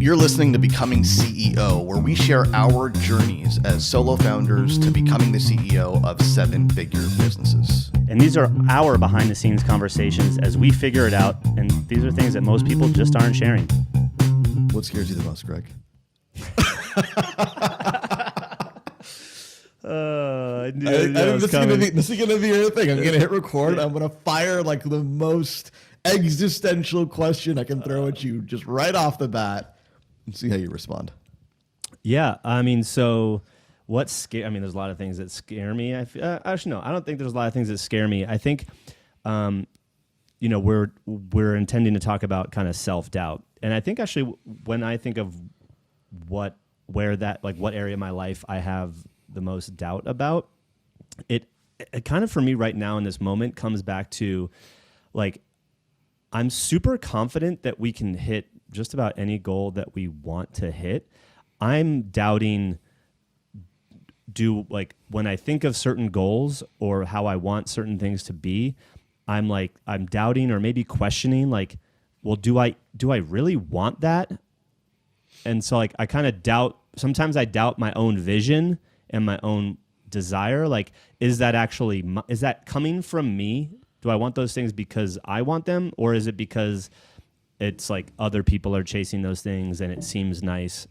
You're listening to Becoming CEO, where we share our journeys as solo founders to becoming the CEO of seven-figure businesses. And these are our behind-the-scenes conversations as we figure it out, and these are things that most people just aren't sharing. What scares you the most, Greg? This is gonna be your thing. I'm gonna hit record. I'm gonna fire like the most existential question I can throw at you just right off the bat and see how you respond. Yeah, I mean, so what's scare? I mean, there's a lot of things that scare me. Actually, no, I don't think there's a lot of things that scare me. I think, we're intending to talk about kind of self-doubt, and I think actually when I think of what area of my life I have the most doubt about, it kind of for me right now in this moment comes back to like I'm super confident that we can hit just about any goal that we want to hit. I'm doubting when I think of certain goals or how I want certain things to be, I'm doubting or maybe questioning well, do I really want that? And so I kind of doubt, sometimes I doubt my own vision and my own desire. Is that coming from me? Do I want those things because I want them, or is it because it's like other people are chasing those things and it seems nice?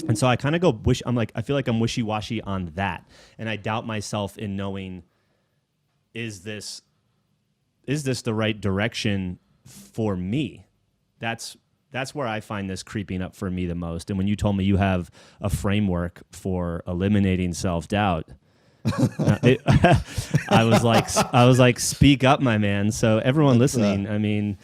And so I kind of I feel like I'm wishy-washy on that. And I doubt myself in knowing, is this the right direction for me? That's where I find this creeping up for me the most. And when you told me you have a framework for eliminating self-doubt, I was like, speak up, my man. So everyone listening, I mean,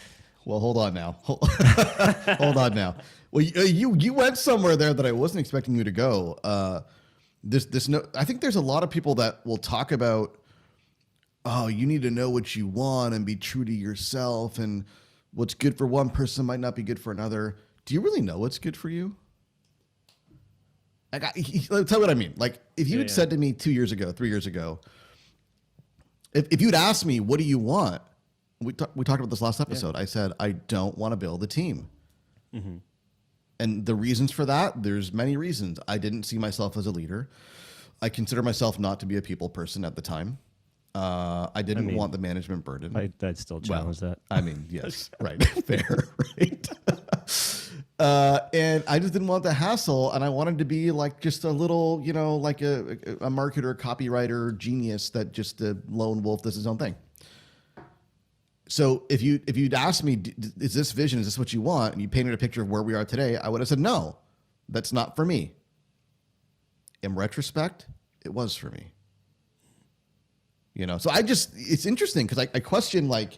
well, hold on now. Hold on now. Well, you went somewhere there that I wasn't expecting you to go. I think there's a lot of people that will talk about, oh, you need to know what you want and be true to yourself, and what's good for one person might not be good for another. Do you really know what's good for you? Tell you what I mean. Like, if you had said to me 2 years ago, 3 years ago, if you'd asked me, what do you want? We talked about this last episode. Yeah. I said, I don't want to build a team. Mm-hmm. And the reasons for that, there's many reasons. I didn't see myself as a leader. I consider myself not to be a people person at the time. I didn't want the management burden. I'd still challenge that. I mean, yes, right. Fair, right? And I just didn't want the hassle, and I wanted to be like just a little, like a marketer, copywriter, genius that just a lone wolf does his own thing. So if you'd asked me, is this vision, is this what you want? And you painted a picture of where we are today, I would have said, no, that's not for me. In retrospect, it was for me. So it's interesting because I question, I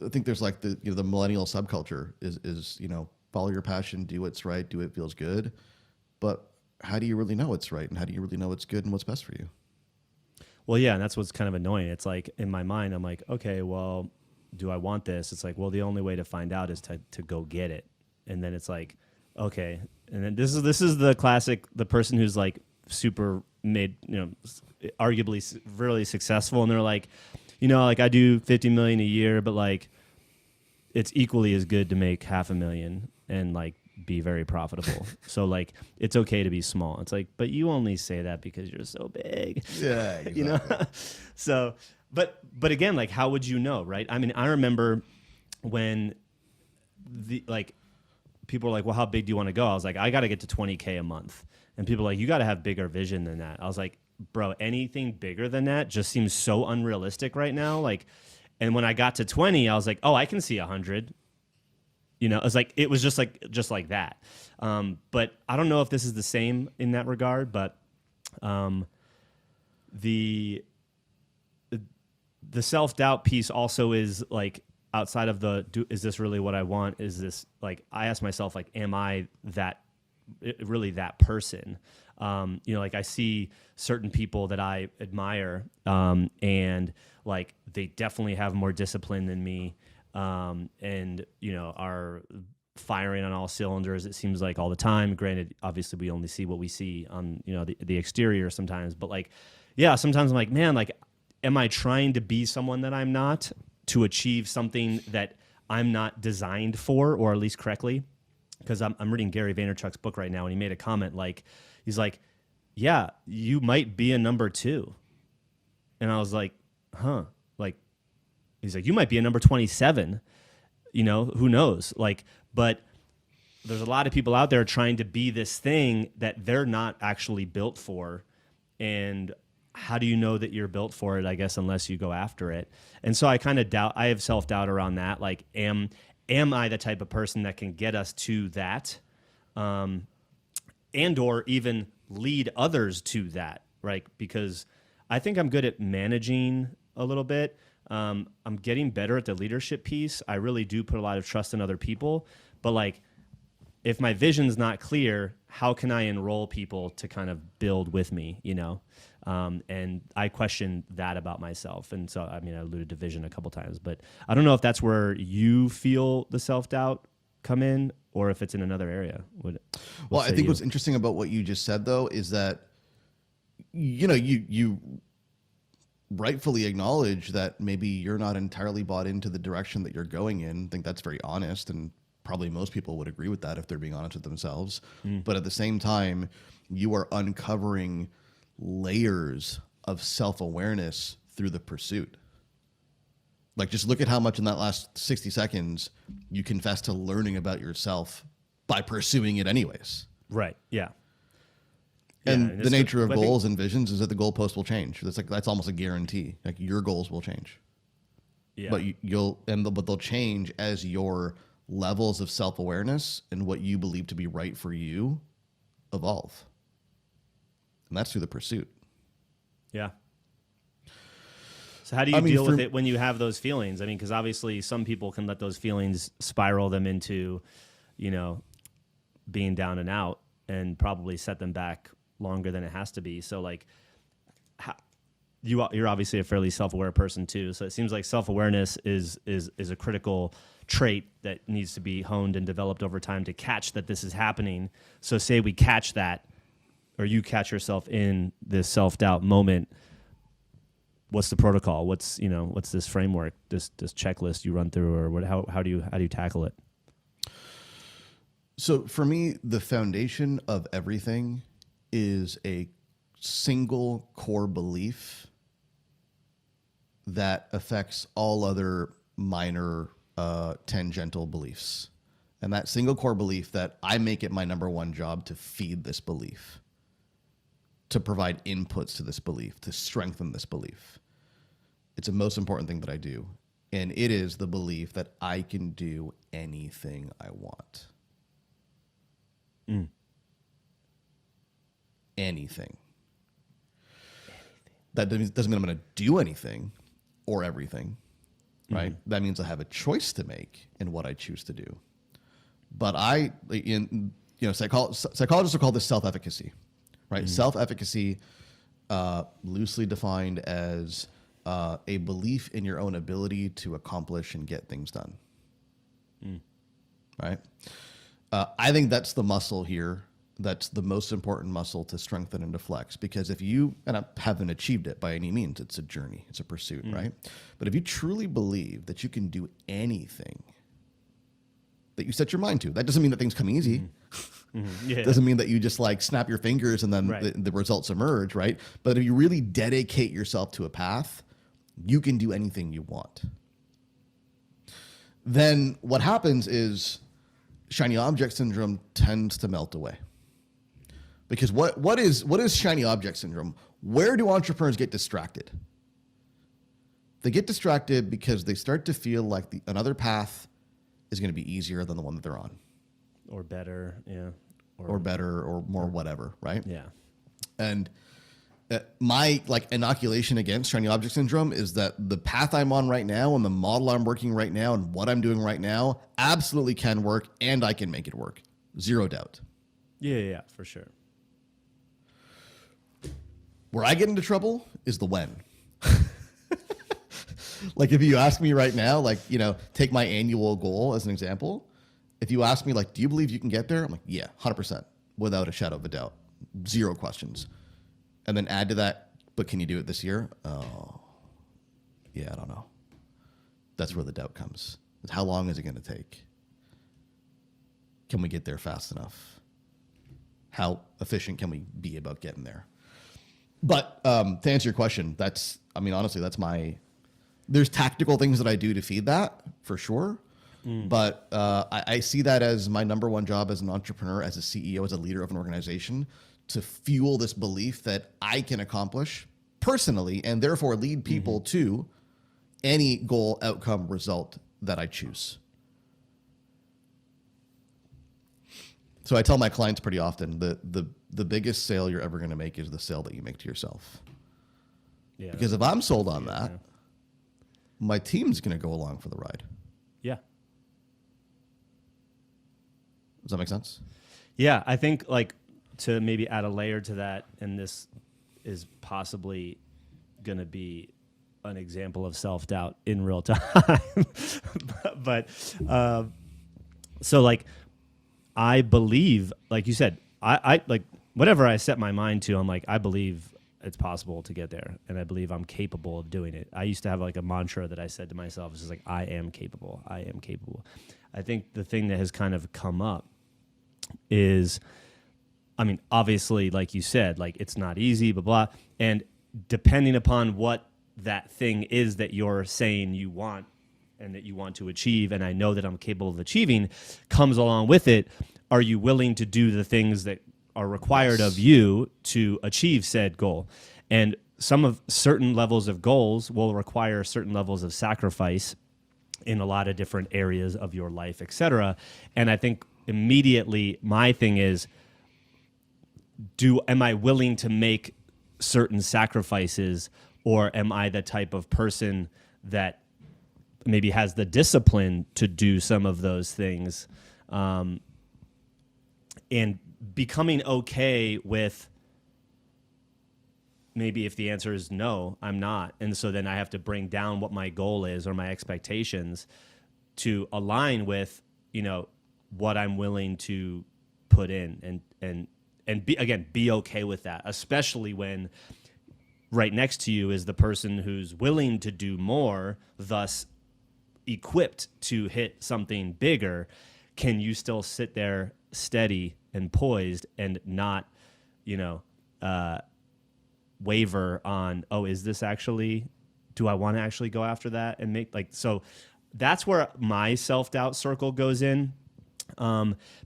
think there's the millennial subculture is follow your passion, do what's right, do what feels good. But how do you really know what's right? And how do you really know what's good and what's best for you? Well, yeah, and that's what's kind of annoying. It's like in my mind, I'm like, okay, well, do I want this? It's like, well, the only way to find out is to go get it. And then it's like, okay. And then this is the classic, the person who's like super made, arguably really successful. And they're like, I do 50 million a year, but it's equally as good to make $500,000 and be very profitable. So it's okay to be small. It's like, but you only say that because you're so big. Yeah, exactly. So, but again, how would you know, right? I mean, I remember when people were like, well, how big do you want to go? I was like, I got to get to 20K a month. And people were like, you got to have bigger vision than that. I was like, bro, anything bigger than that just seems so unrealistic right now. And when I got to 20, I was like, oh, I can see 100. It was just like that. But I don't know if this is the same in that regard, but the self-doubt piece also is outside of is this really what I want? Is this I ask myself, am I really that person? I see certain people that I admire, and they definitely have more discipline than me, and are firing on all cylinders, it seems like, all the time. Granted, obviously we only see what we see on the exterior sometimes, but sometimes I'm like, man, am I trying to be someone that I'm not to achieve something that I'm not designed for, or at least correctly? because I'm reading Gary Vaynerchuk's book right now, and he made a comment like, he's like, yeah, you might be a number 2. And I was like, huh? Like, he's like, you might be a number 27, who knows? Like, but there's a lot of people out there trying to be this thing that they're not actually built for. And how do you know that you're built for it, I guess, unless you go after it? And so I kind of I have self-doubt around that. Like, am I the type of person that can get us to that? And or even lead others to that, right? Because I think I'm good at managing a little bit. I'm getting better at the leadership piece. I really do put a lot of trust in other people. But like, if my vision's not clear, how can I enroll people to kind of build with me, and I question that about myself. And so, I alluded to vision a couple times, but I don't know if that's where you feel the self-doubt come in or if it's in another area. Well, I think what's interesting about what you just said, though, is that, you rightfully acknowledge that maybe you're not entirely bought into the direction that you're going in. I think that's very honest, and probably most people would agree with that if they're being honest with themselves. But at the same time, you are uncovering layers of self-awareness through the pursuit. Like, just look at how much in that last 60 seconds you confess to learning about yourself by pursuing it anyways. Right. Yeah. And the nature of goals and visions is that the goalpost will change. That's almost a guarantee. Like, your goals will change. Yeah. But but they'll change as your levels of self-awareness and what you believe to be right for you evolve. And that's through the pursuit. Yeah. So how do you deal with it when you have those feelings? I mean, because obviously some people can let those feelings spiral them into, being down and out and probably set them back longer than it has to be. So like, you're obviously a fairly self-aware person too. So it seems like self-awareness is a critical trait that needs to be honed and developed over time to catch that this is happening. So say we catch that, or you catch yourself in this self-doubt moment. What's the protocol? What's this framework, this checklist you run through, or what? How do you tackle it? So for me, the foundation of everything is a single core belief that affects all other minor tangential beliefs. And that single core belief that I make it my number one job to feed this belief, to provide inputs to this belief, to strengthen this belief. It's the most important thing that I do. And it is the belief that I can do anything I want. Anything. That doesn't mean I'm going to do anything or everything, right? That means I have a choice to make in what I choose to do. But psychologists will call this self-efficacy, right? Self-efficacy, loosely defined as a belief in your own ability to accomplish and get things done, right? I think that's the muscle here. That's the most important muscle to strengthen and to flex, because if you, and I haven't achieved it by any means, it's a journey, it's a pursuit, right? But if you truly believe that you can do anything that you set your mind to, that doesn't mean that things come easy. Yeah. Doesn't mean that you just like snap your fingers and then the results emerge, right? But if you really dedicate yourself to a path, you can do anything you want. Then what happens is shiny object syndrome tends to melt away. Because what is shiny object syndrome? Where do entrepreneurs get distracted? They get distracted because they start to feel like another path is going to be easier than the one that they're on. Or better, yeah. Or better, or more whatever, right? Yeah. And my inoculation against shiny object syndrome is that the path I'm on right now and the model I'm working right now and what I'm doing right now absolutely can work, and I can make it work. Zero doubt. Yeah, for sure. Where I get into trouble is the when. Like, if you ask me right now, take my annual goal as an example. If you ask me, do you believe you can get there? I'm like, yeah, 100%, without a shadow of a doubt. Zero questions. And then add to that, but can you do it this year? Oh, yeah, I don't know. That's where the doubt comes. How long is it going to take? can we get there fast enough? How efficient can we be about getting there? But to answer your question, honestly, there's tactical things that I do to feed that for sure. But I see that as my number one job as an entrepreneur, as a CEO, as a leader of an organization, to fuel this belief that I can accomplish personally and therefore lead people to any goal, outcome, result that I choose. So I tell my clients pretty often that the biggest sale you're ever going to make is the sale that you make to yourself. Yeah, because if I'm sold on that, my team's going to go along for the ride. Yeah. Does that make sense? Yeah, I think like to maybe add a layer to that, and this is possibly going to be an example of self-doubt in real time. but so like I believe, like you said, I like whatever I set my mind to, I'm like, I believe it's possible to get there, and I believe I'm capable of doing it. I used to have like a mantra that I said to myself, is just like, I am capable. I am capable. I think the thing that has kind of come up is, I mean, obviously, like you said, like it's not easy, blah, blah. And depending upon what that thing is that you're saying you want and that you want to achieve, and I know that I'm capable of achieving, comes along with it, are you willing to do the things that are required of you to achieve said goal? And certain levels of goals will require certain levels of sacrifice in a lot of different areas of your life, et cetera. And I think immediately my thing is, am I willing to make certain sacrifices, or am I the type of person that maybe has the discipline to do some of those things? And becoming okay with maybe if the answer is no, I'm not. And so then I have to bring down what my goal is or my expectations to align with, what I'm willing to put in and be okay with that, especially when right next to you is the person who's willing to do more, thus equipped to hit something bigger. Can you still sit there steady and poised and not, waver on, is this actually, do I want to actually go after that and make so that's where my self-doubt circle goes in.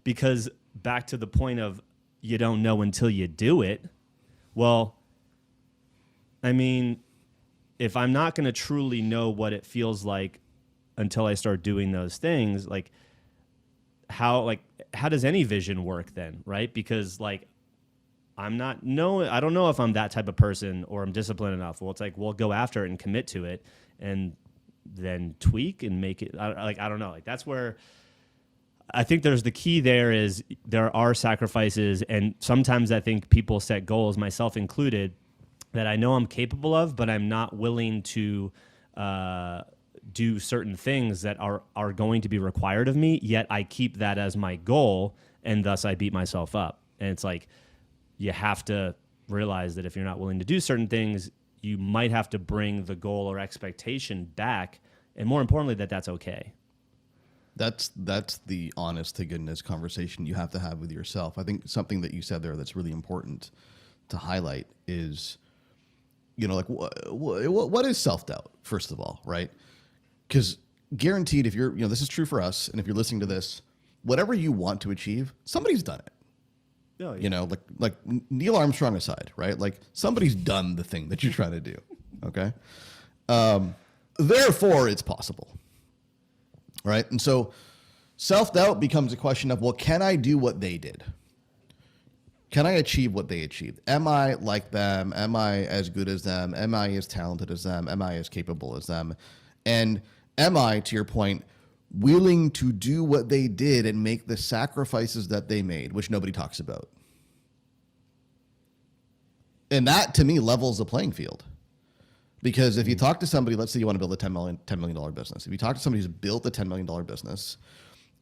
Because back to the point of you don't know until you do it. Well, I mean, if I'm not going to truly know what it feels like until I start doing those things, how does any vision work then, right? Because I don't know if I'm that type of person or I'm disciplined enough. Well, it's like, we'll go after it and commit to it and then tweak and make it. I don't know. That's where I think there's the key there is there are sacrifices. And sometimes I think people set goals, myself included, that I know I'm capable of, but I'm not willing to do certain things that are going to be required of me, yet I keep that as my goal, and thus I beat myself up. And it's like, you have to realize that if you're not willing to do certain things, you might have to bring the goal or expectation back, and more importantly, that's okay. That's the honest to goodness conversation you have to have with yourself. I think something that you said there that's really important to highlight is, what is self-doubt, first of all, right? Because guaranteed, if you're, this is true for us, and if you're listening to this, whatever you want to achieve, somebody's done it. Oh, yeah. Like Neil Armstrong aside, right? Like somebody's done the thing that you're trying to do. Okay. Therefore, it's possible. Right. And so self-doubt becomes a question of, well, can I do what they did? Can I achieve what they achieved? Am I like them? Am I as good as them? Am I as talented as them? Am I as capable as them? And am I, to your point, willing to do what they did and make the sacrifices that they made, which nobody talks about? And that, to me, levels the playing field. Because if you talk to somebody, let's say you want to build a $10 million business. If you talk to somebody who's built a $10 million business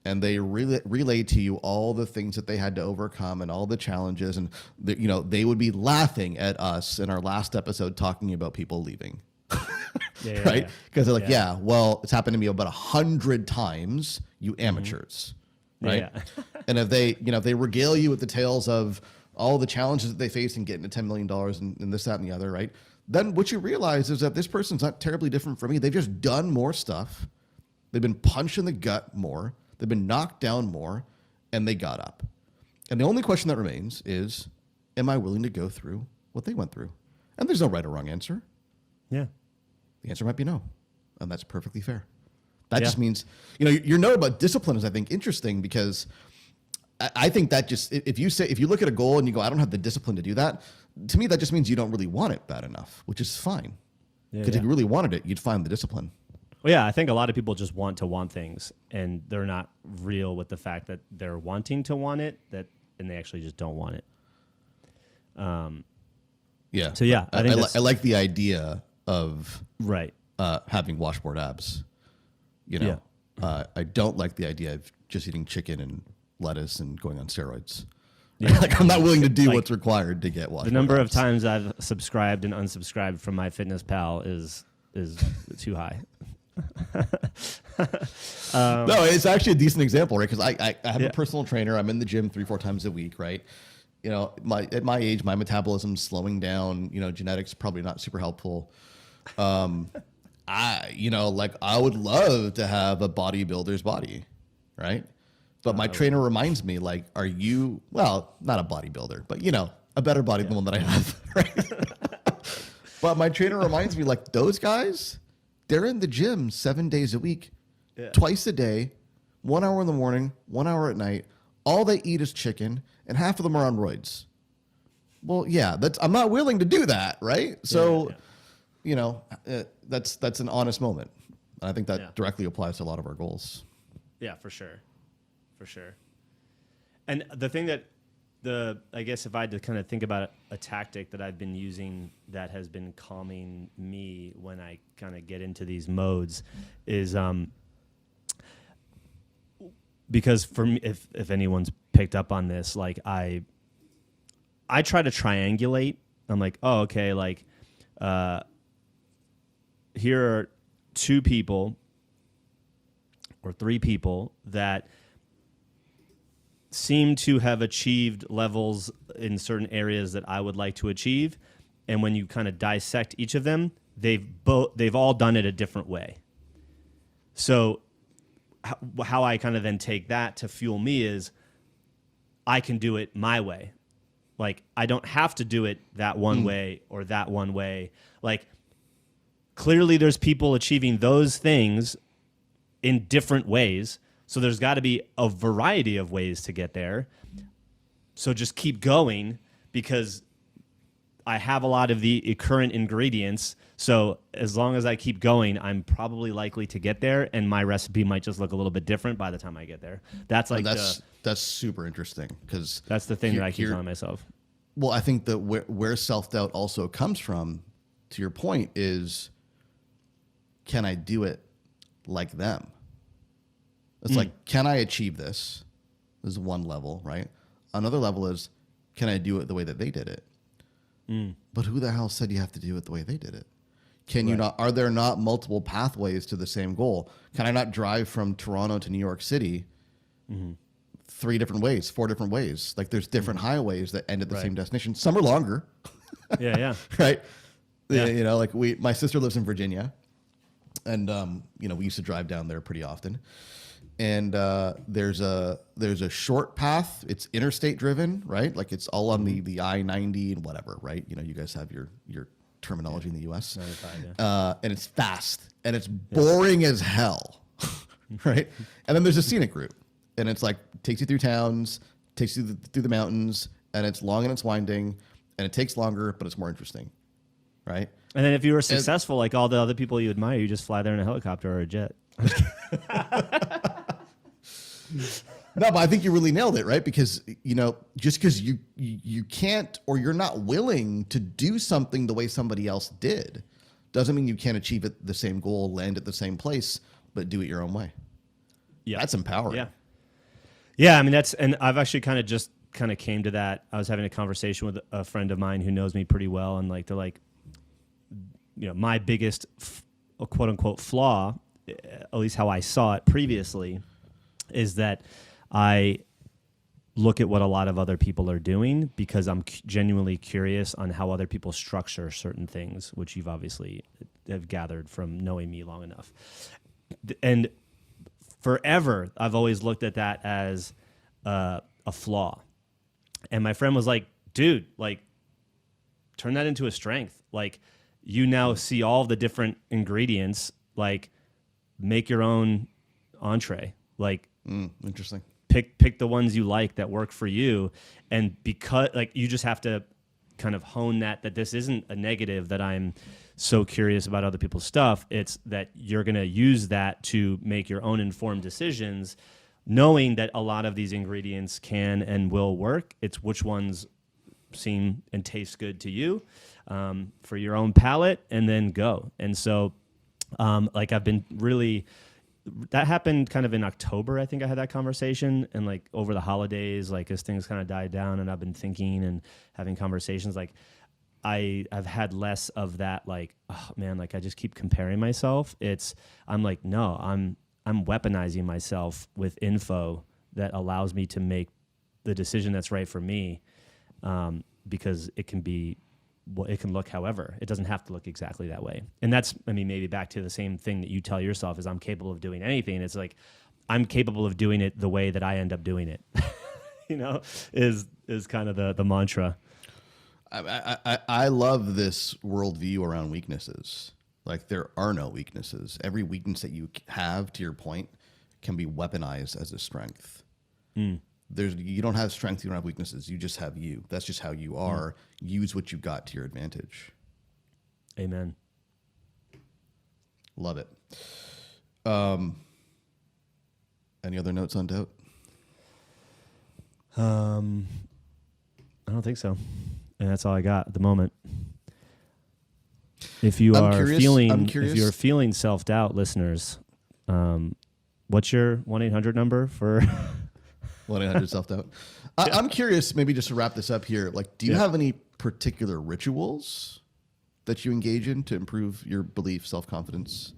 and they relay to you all the things that they had to overcome and all the challenges, and they would be laughing at us in our last episode talking about people leaving. Right? Because they're like, well, it's happened to me about 100 times, you amateurs. right? Yeah. And if they regale you with the tales of all the challenges that they faced in getting to $10 million and this, that, and the other, right? Then what you realize is that this person's not terribly different from me. They've just done more stuff. They've been punched in the gut more. They've been knocked down more, and they got up. And the only question that remains is, am I willing to go through what they went through? And there's no right or wrong answer. Yeah. The answer might be no, and that's perfectly fair. That just means, your note about discipline is, I think, interesting because I think that just, if you look at a goal and you go, I don't have the discipline to do that, to me, that just means you don't really want it bad enough, which is fine. Because if you really wanted it, you'd find the discipline. Well, yeah, I think a lot of people just want to want things, and they're not real with the fact that they're wanting to want it, and they actually just don't want it. Yeah. So yeah, I like the idea of right having washboard abs. I don't like the idea of just eating chicken and lettuce and going on steroids. Yeah. Like I'm not willing to do what's required to get washboard The number abs. of times I've subscribed and unsubscribed from MyFitnessPal is too high. No, it's actually a decent example, right? Because I have a personal trainer. I'm in the gym 3-4 times a week, right? At my age, my metabolism's slowing down. Genetics probably not super helpful. I would love to have a bodybuilder's body, right? But my trainer reminds me, like, are you, well, not a bodybuilder, but a better body than the one that I have, right? But my trainer reminds me, like, those guys, they're in the gym 7 days a week, twice a day, 1 hour in the morning, 1 hour at night. All they eat is chicken, and half of them are on roids. Well, yeah, I'm not willing to do that, right? So, that's an honest moment. And I think that directly applies to a lot of our goals. Yeah, for sure. For sure. And the thing that I guess if I had to kind of think about a tactic that I've been using that has been calming me when I kind of get into these modes is, because for me, if anyone's picked up on this, like I try to triangulate. I'm like, oh, okay, like, here are 2 people or 3 people that seem to have achieved levels in certain areas that I would like to achieve. And when you kind of dissect each of them, they've all done it a different way. So how I kind of then take that to fuel me is I can do it my way. Like, I don't have to do it that one way or that one way. Like, clearly there's people achieving those things in different ways. So there's got to be a variety of ways to get there. So just keep going because I have a lot of the current ingredients. So as long as I keep going, I'm probably likely to get there, and my recipe might just look a little bit different by the time I get there. That's like that's super interesting because that's the thing that I keep telling myself. Well, I think that where self-doubt also comes from, to your point, is can I do it like them? It's like, can I achieve this? This is one level, right? Another level is, can I do it the way that they did it? But who the hell said you have to do it the way they did it? Can you not? Are there not multiple pathways to the same goal? Can I not drive from Toronto to New York City 3 different ways, 4 different ways? Like there's different highways that end at the same destination. Some are longer. Yeah. Right? Yeah. Like my sister lives in Virginia, and we used to drive down there pretty often. And there's a short path. It's interstate driven, right? Like it's all on the I-90 and whatever, right? You guys have your terminology in the U.S. 95, and it's fast and it's boring as hell, right? And then there's a scenic route, and it's like takes you through towns, takes you through the mountains, and it's long and it's winding, and it takes longer, but it's more interesting, right? And then if you were successful, like all the other people you admire, you just fly there in a helicopter or a jet. No, but I think you really nailed it, right? Because, just because you can't or you're not willing to do something the way somebody else did doesn't mean you can't achieve it, the same goal, land at the same place, but do it your own way. Yeah. That's empowering. Yeah. Yeah, I mean, and I've actually kind of came to that. I was having a conversation with a friend of mine who knows me pretty well, and like they're like, my biggest quote unquote flaw, at least how I saw it previously, is that I look at what a lot of other people are doing because I'm genuinely curious on how other people structure certain things, which you've obviously have gathered from knowing me long enough. And forever, I've always looked at that as a flaw. And my friend was like, dude, like, turn that into a strength. Like, you now see all the different ingredients, like, make your own entree. Like, interesting. Pick the ones you like that work for you. And because, like, you just have to kind of hone that this isn't a negative that I'm so curious about other people's stuff. It's that you're going to use that to make your own informed decisions, knowing that a lot of these ingredients can and will work. It's which ones seem and taste good to you for your own palate, and then go. And so like I've been really, that happened kind of in October. I think I had that conversation, and like over the holidays, like as things kind of died down and I've been thinking and having conversations, like I've had less of that, like, oh man, like I just keep comparing myself. I'm like, no, I'm weaponizing myself with info that allows me to make the decision that's right for me, because it can look however. It doesn't have to look exactly that way. And that's, I mean, maybe back to the same thing that you tell yourself is I'm capable of doing anything. It's like, I'm capable of doing it the way that I end up doing it, is kind of the mantra. I love this worldview around weaknesses. Like, there are no weaknesses. Every weakness that you have, to your point, can be weaponized as a strength. You don't have strength, you don't have weaknesses. You just have you. That's just how you are. Use what you got to your advantage. Amen. Love it. Any other notes on doubt? I don't think so. And that's all I got at the moment. If you are feeling self-doubt, listeners, what's your 1-800 number for 1-800 self-doubt? I'm curious, maybe just to wrap this up here, like, do you have any particular rituals that you engage in to improve your belief, self-confidence?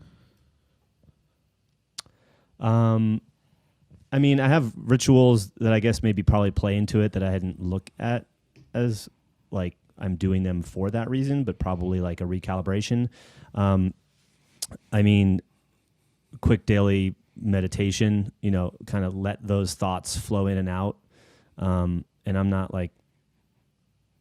I mean, I have rituals that I guess maybe probably play into it that I hadn't looked at as like I'm doing them for that reason, but probably like a recalibration. I mean, quick daily meditation, kind of let those thoughts flow in and out. And I'm not like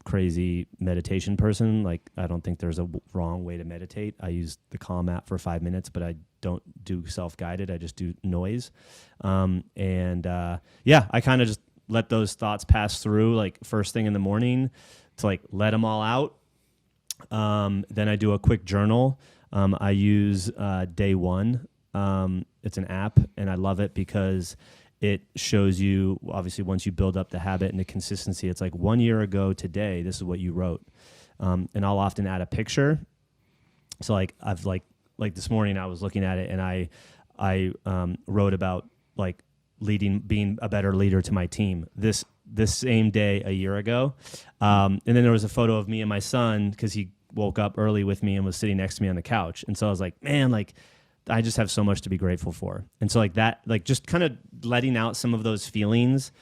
crazy meditation person. Like, I don't think there's a wrong way to meditate. I use the Calm app for 5 minutes, but I don't do self-guided. I just do noise. I kind of just let those thoughts pass through, like first thing in the morning, to like let them all out. Then I do a quick journal. I use Day One. It's an app, and I love it because it shows you, obviously, once you build up the habit and the consistency, it's like 1 year ago today, this is what you wrote. And I'll often add a picture. So like I've like this morning I was looking at it, and I wrote about like being a better leader to my team this same day a year ago. And then there was a photo of me and my son, because he woke up early with me and was sitting next to me on the couch. And so I was like, man, like, I just have so much to be grateful for. And so like that, like just kind of letting out some of those feelings,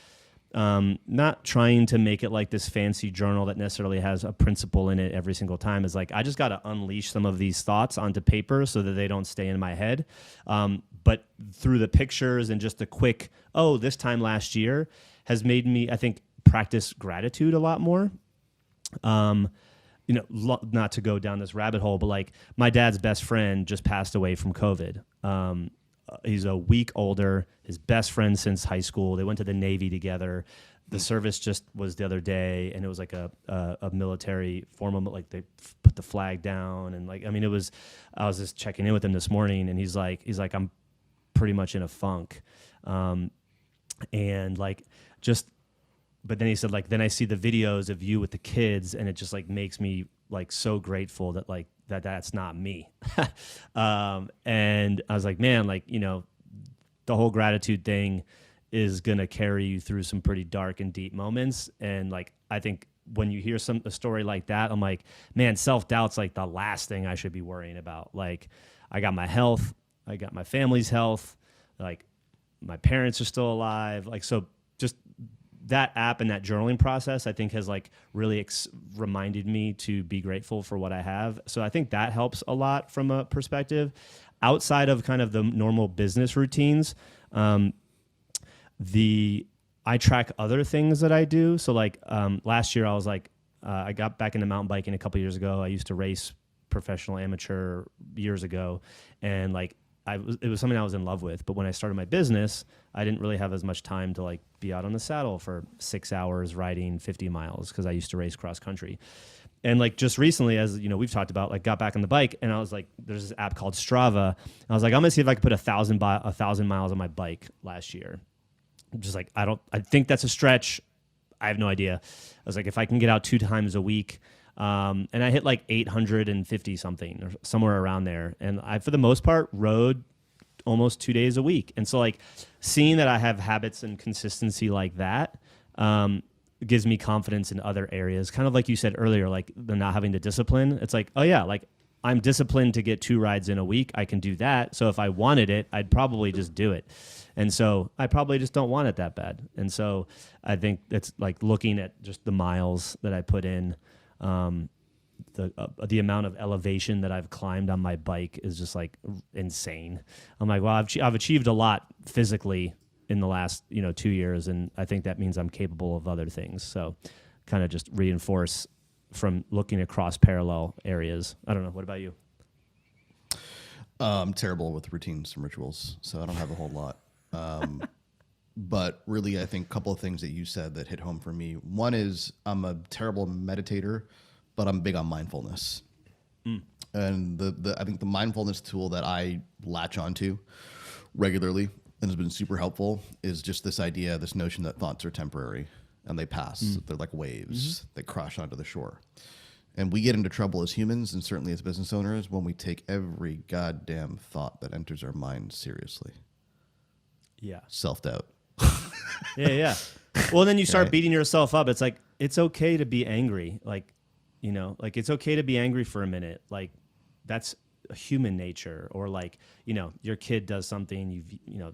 not trying to make it like this fancy journal that necessarily has a principle in it every single time, is like, I just got to unleash some of these thoughts onto paper so that they don't stay in my head. But through the pictures and just a quick, this time last year has made me, I think, practice gratitude a lot more. Not to go down this rabbit hole, but like my dad's best friend just passed away from COVID. He's a week older, his best friend since high school. They went to the Navy together. The service just was the other day, and it was like a military formal, like they put the flag down, and like, I mean, I was just checking in with him this morning, and he's like, I'm pretty much in a funk. And like, but then he said, like, then I see the videos of you with the kids, and it just like makes me like so grateful that like that's not me. And I was like, man, like, the whole gratitude thing is going to carry you through some pretty dark and deep moments. And like, I think when you hear a story like that, I'm like, man, self-doubt's like the last thing I should be worrying about. Like, I got my health, I got my family's health, like, my parents are still alive. Like, so just that app and that journaling process, I think has like really reminded me to be grateful for what I have. So I think that helps a lot from a perspective outside of kind of the normal business routines. I track other things that I do. So like last year I was like, I got back into mountain biking a couple years ago. I used to race professional amateur years ago. And like, it was something I was in love with. But when I started my business, I didn't really have as much time to like be out on the saddle for 6 hours riding 50 miles because I used to race cross country. And like just recently, as you know, we've talked about, like got back on the bike and I was like, there's this app called Strava. And I was like, I'm gonna see if I could put 1,000 miles on my bike last year. I'm just like, I think that's a stretch. I have no idea. I was like, if I can get out 2 times a week, and I hit like 850 something or somewhere around there. And I, for the most part, rode almost 2 days a week. And so like seeing that I have habits and consistency like that, gives me confidence in other areas. Kind of like you said earlier, like the not having the discipline. It's like, oh yeah, like I'm disciplined to get 2 rides in a week. I can do that. So if I wanted it, I'd probably just do it. And so I probably just don't want it that bad. And so I think it's like looking at just the miles that I put in, the amount of elevation that I've climbed on my bike is just like insane. I'm like, well, I've achieved a lot physically in the last 2 years, and I think that means I'm capable of other things. So kind of just reinforce from looking across parallel areas. I don't know. What about you? I'm terrible with routines and rituals, so I don't have a whole lot. But really, I think a couple of things that you said that hit home for me. One is I'm a terrible meditator, but I'm big on mindfulness. And I think the mindfulness tool that I latch onto regularly and has been super helpful is just this idea, this notion that thoughts are temporary and they pass. They're like waves. They crash onto the shore. And we get into trouble as humans and certainly as business owners when we take every goddamn thought that enters our mind seriously. Yeah. Self-doubt. Yeah. Well, then you start beating yourself up. It's like, it's okay to be angry. Like, like it's okay to be angry for a minute. Like that's a human nature. Or like, your kid does something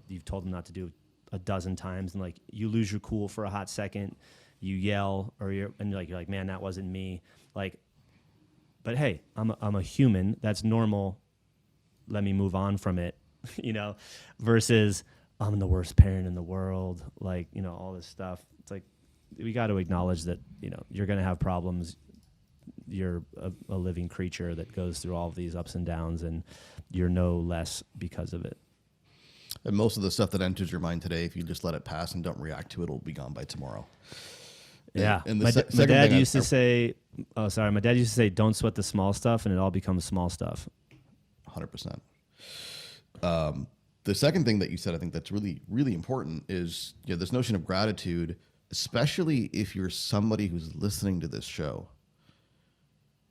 you've told them not to do a dozen times, and like you lose your cool for a hot second, you yell, or you're like, man, that wasn't me. Like, but hey, I'm a human. That's normal. Let me move on from it, versus I'm the worst parent in the world. Like, all this stuff. It's like, we got to acknowledge that, you're going to have problems. You're a living creature that goes through all of these ups and downs, and you're no less because of it. And most of the stuff that enters your mind today, if you just let it pass and don't react to it, it'll be gone by tomorrow. Yeah. And my dad used to say, don't sweat the small stuff, and it all becomes small stuff. 100%. The second thing that you said, I think that's really, really important is this notion of gratitude, especially if you're somebody who's listening to this show.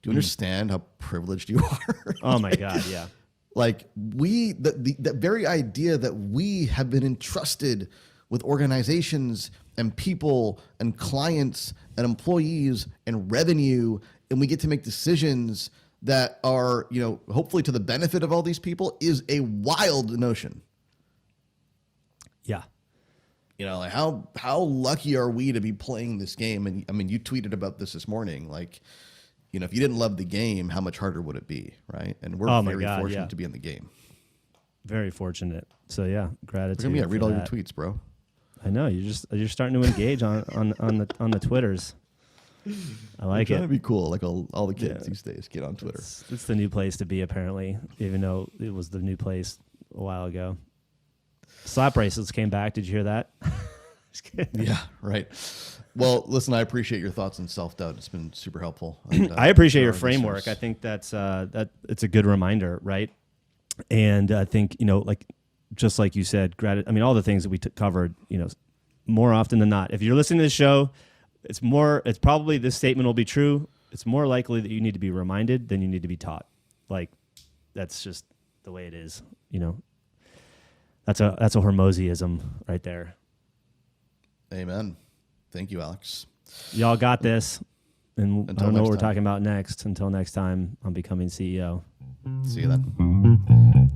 Do you understand how privileged you are? Oh my God, yeah. Like the very idea that we have been entrusted with organizations and people and clients and employees and revenue, and we get to make decisions that are, hopefully to the benefit of all these people, is a wild notion. Yeah. Like how lucky are we to be playing this game? And I mean, you tweeted about this morning, like, if you didn't love the game, how much harder would it be, right? And we're very fortunate to be in the game. Very fortunate. So yeah, gratitude. Read all your tweets, bro. I know you're starting to engage on the Twitters. I like it. Trying to be cool, like all the kids these days get on Twitter. It's the new place to be, apparently, even though it was the new place a while ago. Slap bracelets came back. Did you hear that? Yeah, right. Well, listen, I appreciate your thoughts on self-doubt. It's been super helpful. And, I appreciate your framework. I think that's that it's a good reminder, right? And I think, just like you said, all the things that we covered, more often than not, if you're listening to this show, it's probably this statement will be true. It's more likely that you need to be reminded than you need to be taught. Like, that's just the way it is, That's a Hormozyism right there. Amen. Thank you, Alex. Y'all got this. And I don't know what we're talking about next. Until next time, I'm becoming CEO. See you then.